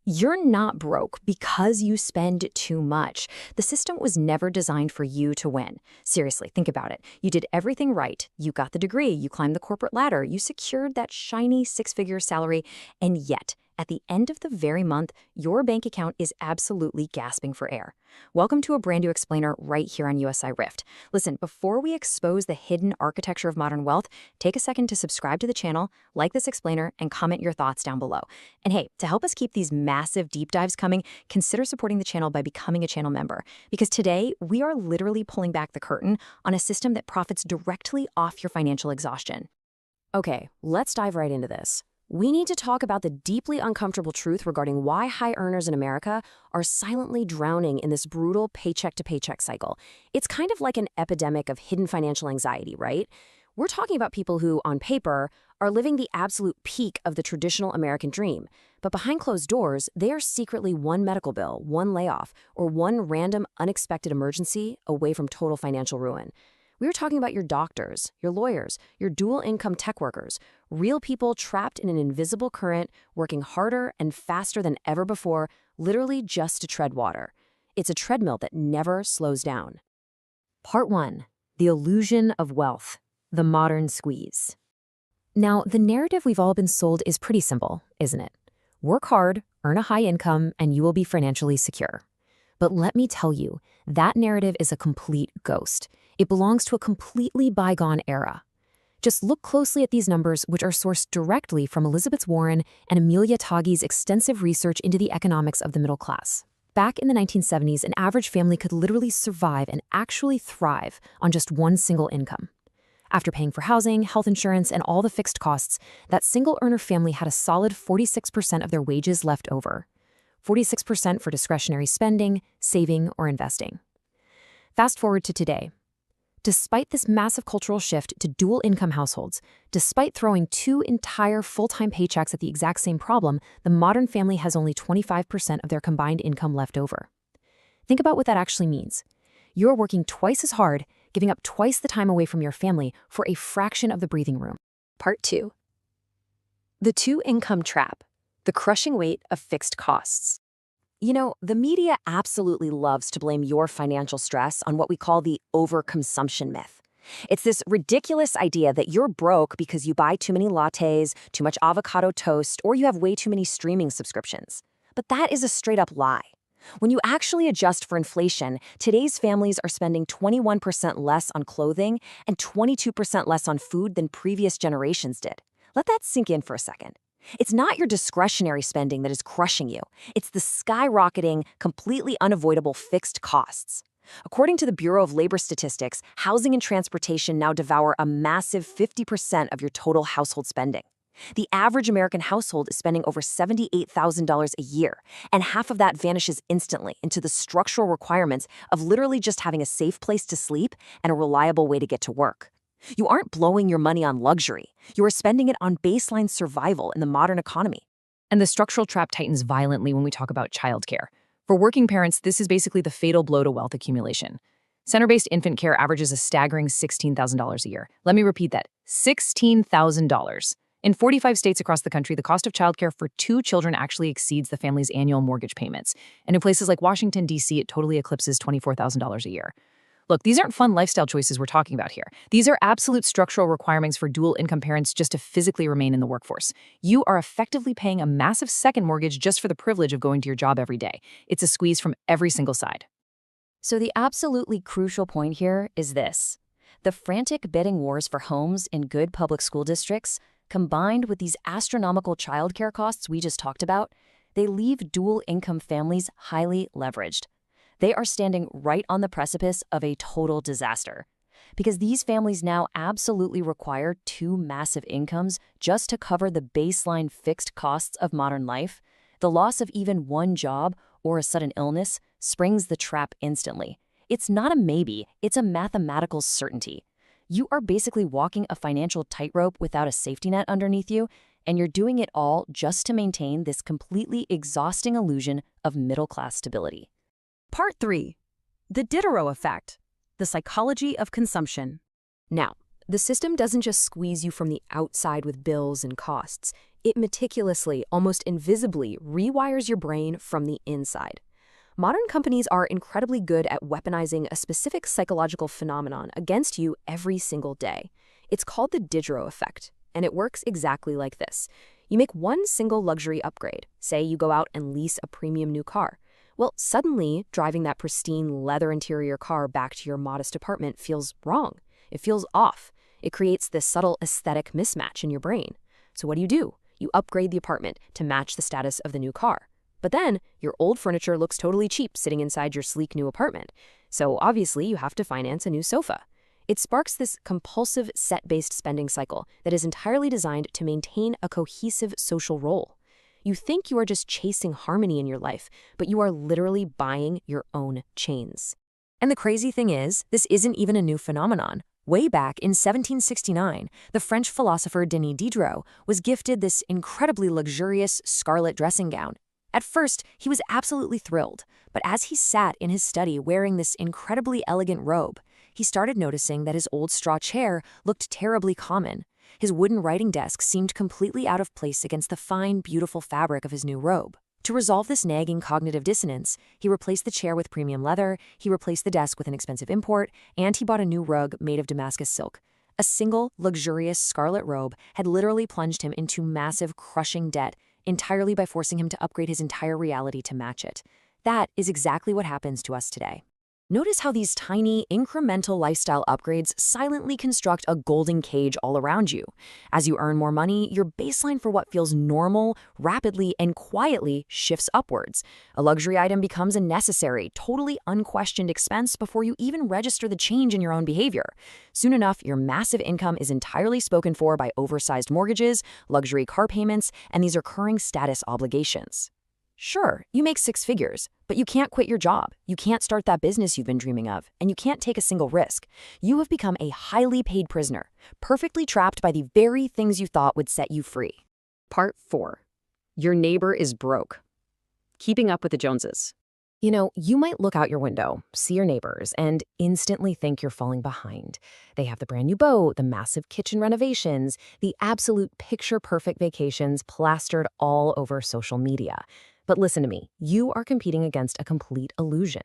You're not broke because you spend too much. The system was never designed for you to win. Seriously, think about it. You did everything right. You got the degree, you climbed the corporate ladder, you secured that shiny six-figure salary, and yet, at the end of the very month, your bank account is absolutely gasping for air. Welcome to a brand new explainer right here on USI Rift. Listen, before we expose the hidden architecture of modern wealth, take a second to subscribe to the channel, like this explainer, and comment your thoughts down below. And hey, to help us keep these massive deep dives coming, consider supporting the channel by becoming a channel member. Because today, we are literally pulling back the curtain on a system that profits directly off your financial exhaustion. Okay, let's dive right into this. We need to talk about the deeply uncomfortable truth regarding why high earners in America are silently drowning in this brutal paycheck-to-paycheck cycle. It's kind of like an epidemic of hidden financial anxiety, right? We're talking about people who, on paper, are living the absolute peak of the traditional American dream. But behind closed doors, they are secretly one medical bill, one layoff, or one random unexpected emergency away from total financial ruin. We were talking about your doctors, your lawyers, your dual-income tech workers, real people trapped in an invisible current, working harder and faster than ever before, literally just to tread water. It's a treadmill that never slows down. Part 1. The illusion of wealth. The modern squeeze. Now, the narrative we've all been sold is pretty simple, isn't it? Work hard, earn a high income, and you will be financially secure. But let me tell you, that narrative is a complete ghost. It belongs to a completely bygone era. Just look closely at these numbers, which are sourced directly from Elizabeth Warren and Amelia Taggi's extensive research into the economics of the middle class. Back in the 1970s, an average family could literally survive and actually thrive on just one single income. After paying for housing, health insurance, and all the fixed costs, that single-earner family had a solid 46% of their wages left over. 46% for discretionary spending, saving, or investing. Fast forward to today. Despite this massive cultural shift to dual-income households, despite throwing two entire full-time paychecks at the exact same problem, the modern family has only 25% of their combined income left over. Think about what that actually means. You're working twice as hard, giving up twice the time away from your family for a fraction of the breathing room. Part 2. The two-income trap. The crushing weight of fixed costs. You know, the media absolutely loves to blame your financial stress on what we call the overconsumption myth. It's this ridiculous idea that you're broke because you buy too many lattes, too much avocado toast, or you have way too many streaming subscriptions. But that is a straight-up lie. When you actually adjust for inflation, today's families are spending 21% less on clothing and 22% less on food than previous generations did. Let that sink in for a second. It's not your discretionary spending that is crushing you. It's the skyrocketing, completely unavoidable fixed costs. According to the Bureau of Labor Statistics, housing and transportation now devour a massive 50% of your total household spending. The average American household is spending over $78,000 a year, and half of that vanishes instantly into the structural requirements of literally just having a safe place to sleep and a reliable way to get to work. You aren't blowing your money on luxury. You are spending it on baseline survival in the modern economy. And the structural trap tightens violently when we talk about childcare. For working parents, this is basically the fatal blow to wealth accumulation. Center-based infant care averages a staggering $16,000 a year. Let me repeat that, $16,000. In 45 states across the country, the cost of childcare for 2 children actually exceeds the family's annual mortgage payments. And in places like Washington, D.C., it totally eclipses $24,000 a year. Look, these aren't fun lifestyle choices we're talking about here. These are absolute structural requirements for dual-income parents just to physically remain in the workforce. You are effectively paying a massive second mortgage just for the privilege of going to your job every day. It's a squeeze from every single side. So the absolutely crucial point here is this. The frantic bidding wars for homes in good public school districts, combined with these astronomical childcare costs we just talked about, they leave dual-income families highly leveraged. They are standing right on the precipice of a total disaster. Because these families now absolutely require 2 massive incomes just to cover the baseline fixed costs of modern life, the loss of even one job or a sudden illness springs the trap instantly. It's not a maybe, it's a mathematical certainty. You are basically walking a financial tightrope without a safety net underneath you, and you're doing it all just to maintain this completely exhausting illusion of middle-class stability. Part 3. The Diderot Effect. The psychology of consumption. Now, the system doesn't just squeeze you from the outside with bills and costs. It meticulously, almost invisibly, rewires your brain from the inside. Modern companies are incredibly good at weaponizing a specific psychological phenomenon against you every single day. It's called the Diderot Effect, and it works exactly like this. You make one single luxury upgrade. Say you go out and lease a premium new car. Well, suddenly, driving that pristine leather interior car back to your modest apartment feels wrong. It feels off. It creates this subtle aesthetic mismatch in your brain. So what do? You upgrade the apartment to match the status of the new car. But then, your old furniture looks totally cheap sitting inside your sleek new apartment. So obviously, you have to finance a new sofa. It sparks this compulsive set-based spending cycle that is entirely designed to maintain a cohesive social role. You think you are just chasing harmony in your life, but you are literally buying your own chains. And the crazy thing is, this isn't even a new phenomenon. Way back in 1769, the French philosopher Denis Diderot was gifted this incredibly luxurious scarlet dressing gown. At first, he was absolutely thrilled, but as he sat in his study wearing this incredibly elegant robe, he started noticing that his old straw chair looked terribly common. His wooden writing desk seemed completely out of place against the fine, beautiful fabric of his new robe. To resolve this nagging cognitive dissonance, he replaced the chair with premium leather, he replaced the desk with an expensive import, and he bought a new rug made of Damascus silk. A single, luxurious scarlet robe had literally plunged him into massive, crushing debt, entirely by forcing him to upgrade his entire reality to match it. That is exactly what happens to us today. Notice how these tiny, incremental lifestyle upgrades silently construct a golden cage all around you. As you earn more money, your baseline for what feels normal rapidly and quietly shifts upwards. A luxury item becomes a necessary, totally unquestioned expense before you even register the change in your own behavior. Soon enough, your massive income is entirely spoken for by oversized mortgages, luxury car payments, and these recurring status obligations. Sure, you make six figures, but you can't quit your job, you can't start that business you've been dreaming of, and you can't take a single risk. You have become a highly paid prisoner, perfectly trapped by the very things you thought would set you free. Part 4. Your neighbor is broke. Keeping up with the Joneses. You know, you might look out your window, see your neighbors, and instantly think you're falling behind. They have the brand new boat, the massive kitchen renovations, the absolute picture-perfect vacations plastered all over social media. But listen to me, you are competing against a complete illusion.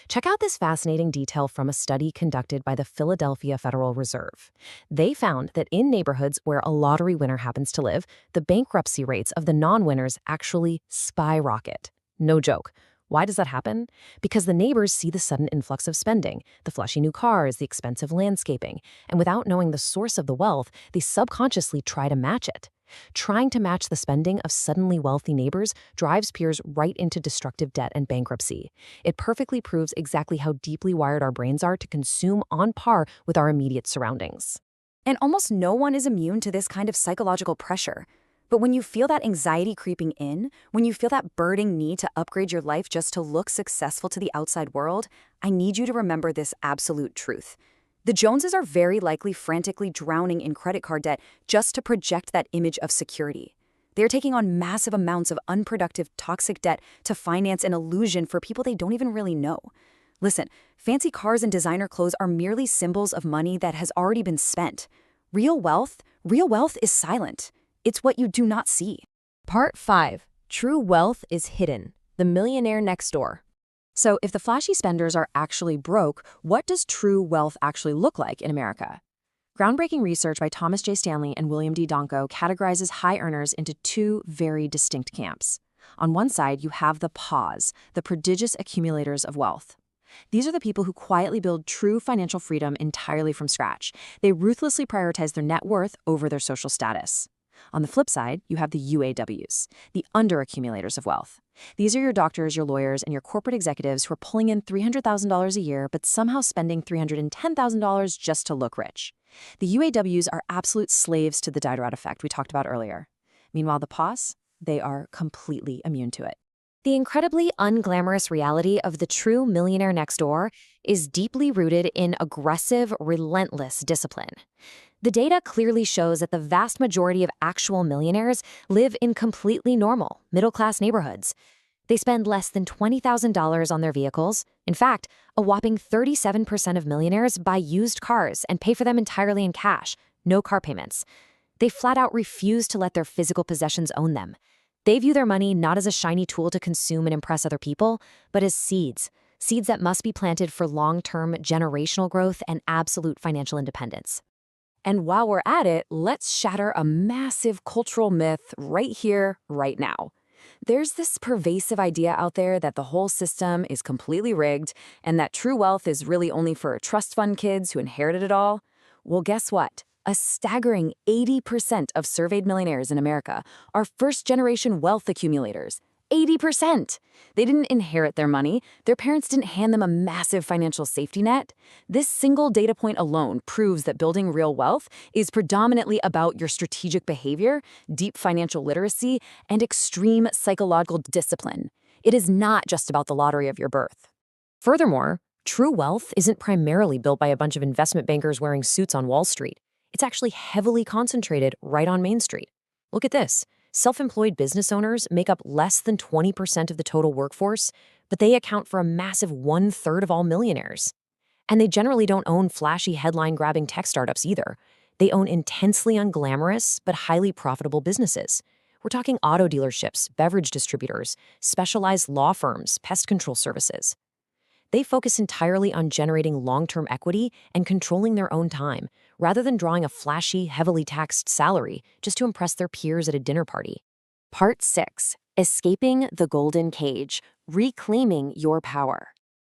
Check out this fascinating detail from a study conducted by the Philadelphia Federal Reserve. They found that in neighborhoods where a lottery winner happens to live, the bankruptcy rates of the non-winners actually skyrocket. No joke. Why does that happen? Because the neighbors see the sudden influx of spending, the flashy new cars, the expensive landscaping, and without knowing the source of the wealth, they subconsciously try to match it. Trying to match the spending of suddenly wealthy neighbors drives peers right into destructive debt and bankruptcy. It perfectly proves exactly how deeply wired our brains are to consume on par with our immediate surroundings. And almost no one is immune to this kind of psychological pressure. But when you feel that anxiety creeping in, when you feel that burning need to upgrade your life just to look successful to the outside world, I need you to remember this absolute truth. The Joneses are very likely frantically drowning in credit card debt just to project that image of security. They're taking on massive amounts of unproductive, toxic debt to finance an illusion for people they don't even really know. Listen, fancy cars and designer clothes are merely symbols of money that has already been spent. Real wealth is silent. It's what you do not see. Part 5. True wealth is hidden. The millionaire next door. So if the flashy spenders are actually broke, what does true wealth actually look like in America? Groundbreaking research by Thomas J. Stanley and William D. Donko categorizes high earners into two very distinct camps. On one side, you have the PAWS, the prodigious accumulators of wealth. These are the people who quietly build true financial freedom entirely from scratch. They ruthlessly prioritize their net worth over their social status. On the flip side, you have the UAWs, the underaccumulators of wealth. These are your doctors, your lawyers, and your corporate executives who are pulling in $300,000 a year but somehow spending $310,000 just to look rich. The UAWs are absolute slaves to the Diderot Effect we talked about earlier. Meanwhile, the PAWS, they are completely immune to it. The incredibly unglamorous reality of the true millionaire next door is deeply rooted in aggressive, relentless discipline. The data clearly shows that the vast majority of actual millionaires live in completely normal, middle-class neighborhoods. They spend less than $20,000 on their vehicles. In fact, a whopping 37% of millionaires buy used cars and pay for them entirely in cash, no car payments. They flat out refuse to let their physical possessions own them. They view their money not as a shiny tool to consume and impress other people, but as seeds. Seeds that must be planted for long-term generational growth and absolute financial independence. And while we're at it, let's shatter a massive cultural myth right here, right now. There's this pervasive idea out there that the whole system is completely rigged and that true wealth is really only for trust fund kids who inherited it all. Well, guess what? A staggering 80% of surveyed millionaires in America are first-generation wealth accumulators. 80%! They didn't inherit their money. Their parents didn't hand them a massive financial safety net. This single data point alone proves that building real wealth is predominantly about your strategic behavior, deep financial literacy, and extreme psychological discipline. It is not just about the lottery of your birth. Furthermore, true wealth isn't primarily built by a bunch of investment bankers wearing suits on Wall Street. It's actually heavily concentrated right on Main Street. Look at this. Self-employed business owners make up less than 20% of the total workforce, but they account for a massive 1/3 of all millionaires. And they generally don't own flashy headline-grabbing tech startups either. They own intensely unglamorous but highly profitable businesses. We're talking auto dealerships, beverage distributors, specialized law firms, pest control services. They focus entirely on generating long-term equity and controlling their own time, rather than drawing a flashy, heavily taxed salary just to impress their peers at a dinner party. Part 6. Escaping the Golden Cage, Reclaiming Your Power.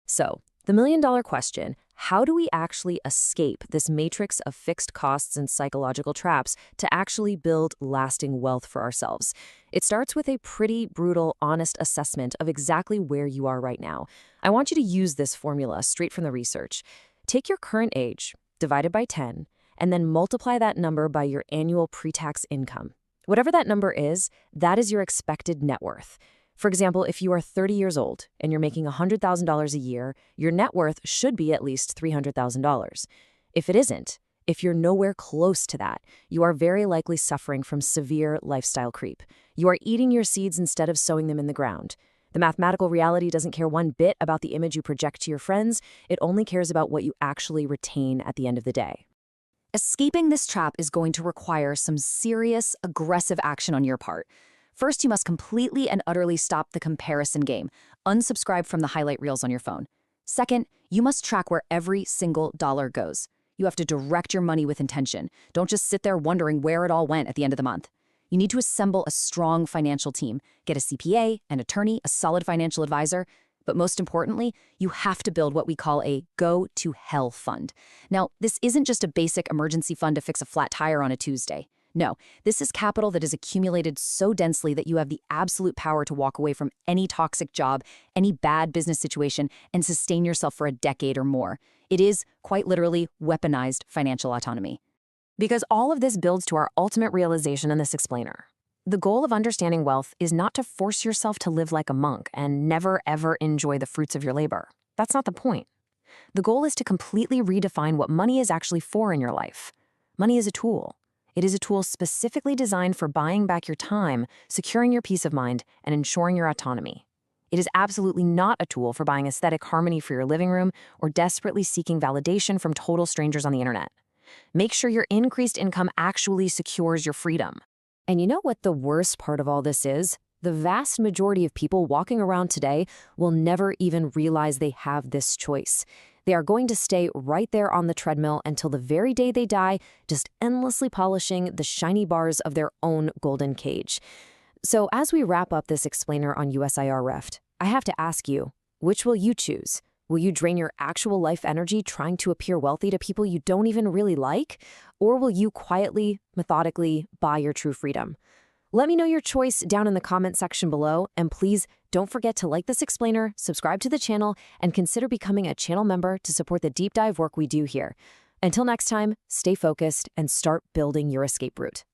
So, the million-dollar question: how do we actually escape this matrix of fixed costs and psychological traps to actually build lasting wealth for ourselves? It starts with a pretty brutal, honest assessment of exactly where you are right now. I want you to use this formula straight from the research. Take your current age, divide it by 10, and then multiply that number by your annual pre-tax income. Whatever that number is, that is your expected net worth. For example, if you are 30 years old and you're making $100,000 a year, your net worth should be at least $300,000. If it isn't, if you're nowhere close to that, you are very likely suffering from severe lifestyle creep. You are eating your seeds instead of sowing them in the ground. The mathematical reality doesn't care one bit about the image you project to your friends. It only cares about what you actually retain at the end of the day. Escaping this trap is going to require some serious, aggressive action on your part. First, you must completely and utterly stop the comparison game. Unsubscribe from the highlight reels on your phone. Second, you must track where every single dollar goes. You have to direct your money with intention. Don't just sit there wondering where it all went at the end of the month. You need to assemble a strong financial team. Get a CPA, an attorney, a solid financial advisor. But most importantly, you have to build what we call a go-to-hell fund. Now, this isn't just a basic emergency fund to fix a flat tire on a Tuesday. No, this is capital that is accumulated so densely that you have the absolute power to walk away from any toxic job, any bad business situation, and sustain yourself for a decade or more. It is, quite literally, weaponized financial autonomy. Because all of this builds to our ultimate realization in this explainer. The goal of understanding wealth is not to force yourself to live like a monk and never, ever enjoy the fruits of your labor. That's not the point. The goal is to completely redefine what money is actually for in your life. Money is a tool. It is a tool specifically designed for buying back your time, securing your peace of mind, and ensuring your autonomy. It is absolutely not a tool for buying aesthetic harmony for your living room or desperately seeking validation from total strangers on the internet. Make sure your increased income actually secures your freedom. And you know what the worst part of all this is? The vast majority of people walking around today will never even realize they have this choice. They are going to stay right there on the treadmill until the very day they die, just endlessly polishing the shiny bars of their own golden cage. So as we wrap up this explainer on USIR Reft, I have to ask you, which will you choose? Will you drain your actual life energy trying to appear wealthy to people you don't even really like? Or will you quietly, methodically buy your true freedom? Let me know your choice down in the comment section below, and please don't forget to like this explainer, subscribe to the channel, and consider becoming a channel member to support the deep dive work we do here. Until next time, stay focused and start building your escape route.